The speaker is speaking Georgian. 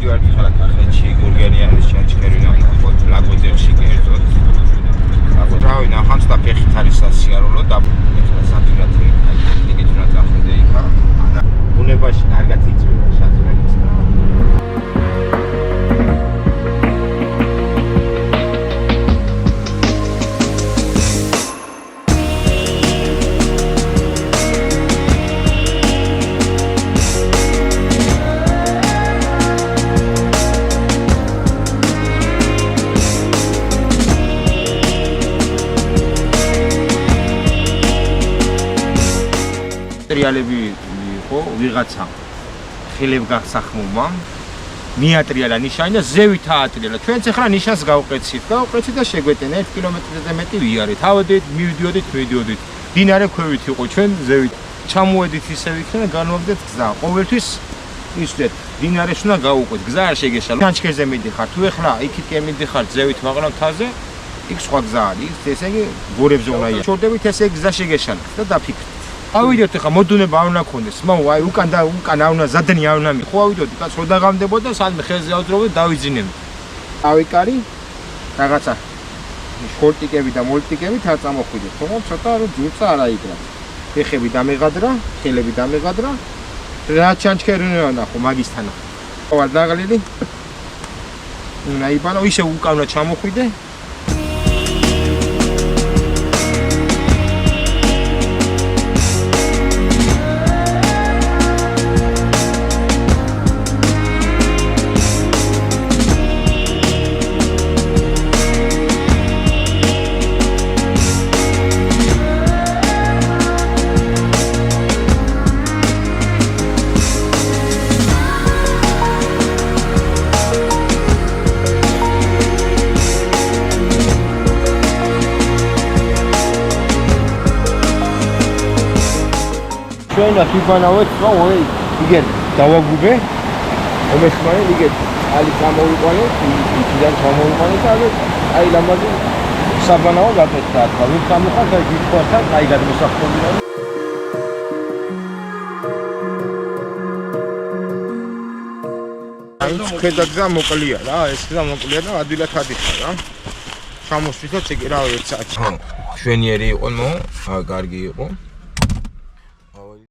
ვარ ხალხ კახეთში, გურგენიანის ჩანჩქერი ნახოთ, ლაგვედებში კერძოდ. ლაგვედრავი ნახანს და ფეხით არის სასიარულო და ეხლა საფრთხეთ ტექნიკით რა წახვიდე იქა. ბუნებაში კარგად იწვია შაზრელის და ტრიალები იყო ვიღაცა ხელებ გასახმულმა მიატრიალა ნიშანი და ზევით აატრიალა ჩვენც ახლა ნიშანს გავყეცით და შეგვეტენა 1 კილომეტრზე მეტი ვიარით ავედით მივდიოდით დინარე ქვევით იყო ჩვენ ზევით ჩამოედით ისე იქნა და განვაგდეთ გზა ყოველთვის ისეთ დინარეს უნდა გავუყვეთ გზა არ შეგეშალა ჩანჩქერზე მიდიხარ თუ ახლა იქით კი მიდიხარ ზევით მაგრამ თაზე იქ სხვა გზა არის ესე იგი გორებზე უნდა იარ შორდებით ესე გზა შეგეშალა და დაფიქრდით ავიდოთ ახლა მოდუნება არ უნდა გქონდეს მაუ აი უკან არ უნდა ზადნი არ უნდა ხო ავიდოთ კაც რო დაღამდებოდა სადმე ხელზე ავძროვე დავიძინებ ავიკარი რაღაცა შორტიკები და მოლტიკები თა წამოხვიდეთ თუმცა ცოტა რომ ძურწა არ აიგრა ფეხები დამეღადრა ხელები დამეღადრა რა ჩანჩქერი უნდა ნახო მაგისთან ვარ დაღლილი ნაიბანო ისე უკან უნდა ჩამოხვიდე ჩვენ და თვითონავეთ ხო ოი იგერ დავაგუბე ომესმარი იგერ ალი გამოვიყვანე იქიდან გამოვიყვანე და აი ლამაზი საბანაო გაკეთდა თქვა ვინ გამოხარ და გიყვართან აი გადმოსახლობინა აი ქვედა გზა მოკლეა რა ეს გზა მოკლეა და ადვილად ადიხარ რა ჩამოსვითოთ ეგ რა 1 საათი შვენიერი იყო ნო კარგი იყო